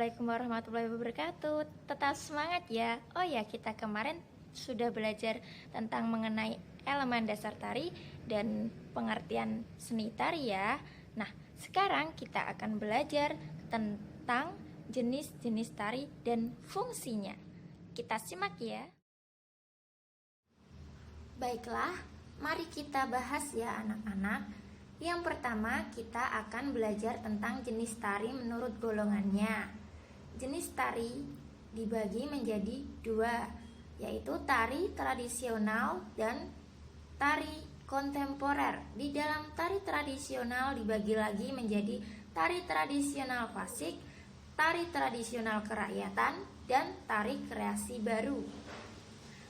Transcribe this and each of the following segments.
Assalamualaikum warahmatullahi wabarakatuh. Tetap semangat ya. Oh ya, kita kemarin sudah belajar tentang mengenai elemen dasar tari dan pengertian seni tari ya. Nah, sekarang kita akan belajar tentang jenis-jenis tari dan fungsinya. Kita simak ya. Baiklah, mari kita bahas ya anak-anak. Yang pertama, kita akan belajar tentang jenis tari menurut golongannya. Jenis tari dibagi menjadi dua, yaitu tari tradisional dan tari kontemporer. Di dalam tari tradisional dibagi lagi menjadi tari tradisional klasik, tari tradisional kerakyatan, dan tari kreasi baru.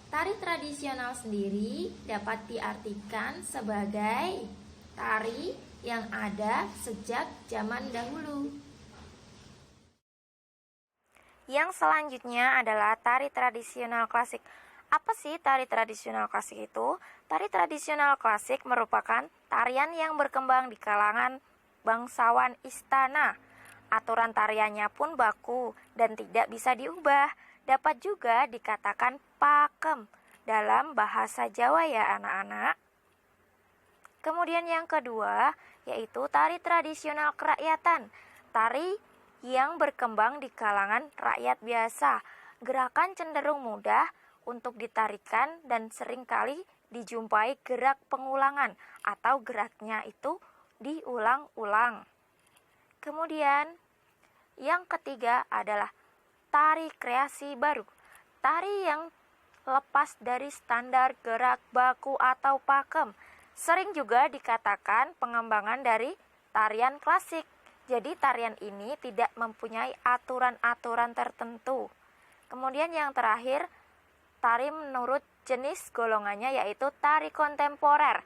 Tari tradisional sendiri dapat diartikan sebagai tari yang ada sejak zaman dahulu. Yang selanjutnya adalah tari tradisional klasik. Apa sih tari tradisional klasik itu? Tari tradisional klasik merupakan tarian yang berkembang di kalangan bangsawan istana. Aturan tariannya pun baku dan tidak bisa diubah. Dapat juga dikatakan pakem dalam bahasa Jawa ya anak-anak. Kemudian yang kedua yaitu tari tradisional kerakyatan. Tari yang berkembang di kalangan rakyat biasa. Gerakan cenderung mudah untuk ditarikan dan seringkali dijumpai gerak pengulangan atau geraknya itu diulang-ulang. Kemudian yang ketiga adalah tari kreasi baru. Tari yang lepas dari standar gerak baku atau pakem. Sering juga dikatakan pengembangan dari tarian klasik. Jadi tarian ini tidak mempunyai aturan-aturan tertentu. Kemudian yang terakhir, tari menurut jenis golongannya yaitu tari kontemporer.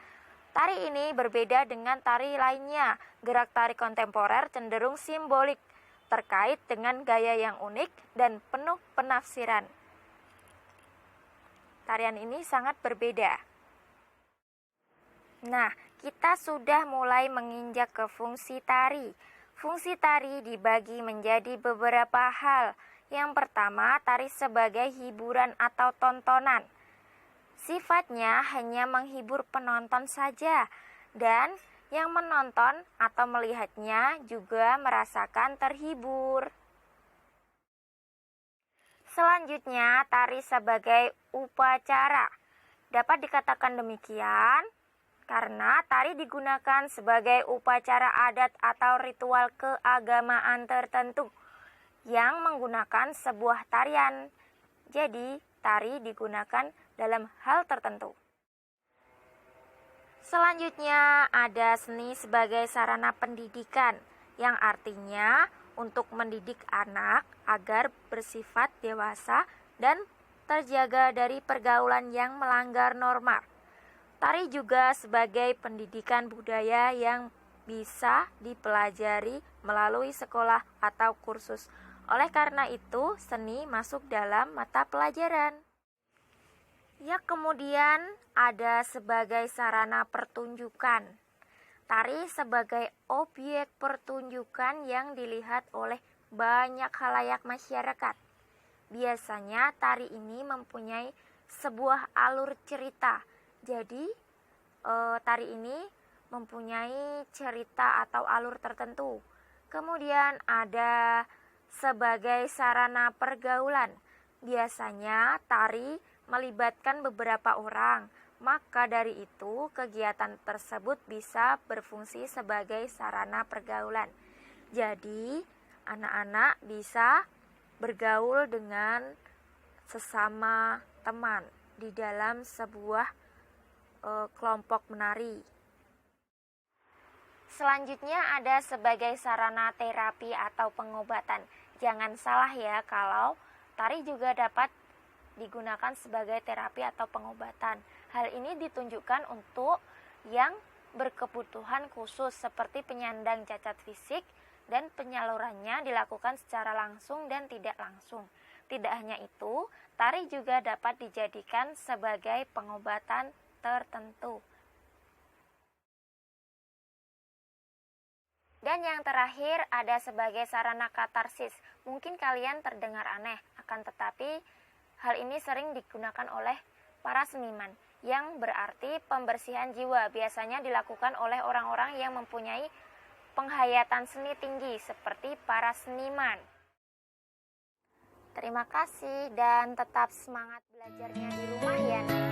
Tari ini berbeda dengan tari lainnya. Gerak tari kontemporer cenderung simbolik, terkait dengan gaya yang unik dan penuh penafsiran. Tarian ini sangat berbeda. Nah, kita sudah mulai menginjak ke fungsi tari. Fungsi tari dibagi menjadi beberapa hal. Yang pertama, tari sebagai hiburan atau tontonan. Sifatnya hanya menghibur penonton saja, dan yang menonton atau melihatnya juga merasakan terhibur. Selanjutnya, tari sebagai upacara. Dapat dikatakan demikian karena tari digunakan sebagai upacara adat atau ritual keagamaan tertentu yang menggunakan sebuah tarian. Jadi, tari digunakan dalam hal tertentu. Selanjutnya, ada seni sebagai sarana pendidikan, yang artinya untuk mendidik anak agar bersifat dewasa dan terjaga dari pergaulan yang melanggar norma. Tari juga sebagai pendidikan budaya yang bisa dipelajari melalui sekolah atau kursus. Oleh karena itu, seni masuk dalam mata pelajaran. Ya, kemudian ada sebagai sarana pertunjukan. Tari sebagai objek pertunjukan yang dilihat oleh banyak khalayak masyarakat. Biasanya tari ini mempunyai sebuah alur cerita. Jadi, tari ini mempunyai cerita atau alur tertentu. Kemudian ada sebagai sarana pergaulan. Biasanya tari melibatkan beberapa orang. Maka dari itu, kegiatan tersebut bisa berfungsi sebagai sarana pergaulan. Jadi, anak-anak bisa bergaul dengan sesama teman di dalam sebuah kelompok menari. Selanjutnya ada sebagai sarana terapi atau pengobatan. Jangan salah ya kalau tari juga dapat digunakan sebagai terapi atau pengobatan. Hal ini ditunjukkan untuk yang berkebutuhan khusus seperti penyandang cacat fisik dan penyalurannya dilakukan secara langsung dan tidak langsung. Tidak hanya itu, tari juga dapat dijadikan sebagai pengobatan tertentu. Dan yang terakhir ada sebagai sarana katarsis. Mungkin kalian terdengar aneh, akan tetapi hal ini sering digunakan oleh para seniman, yang berarti pembersihan jiwa biasanya dilakukan oleh orang-orang yang mempunyai penghayatan seni tinggi seperti para seniman. Terima kasih dan tetap semangat belajarnya di rumah ya, Nak.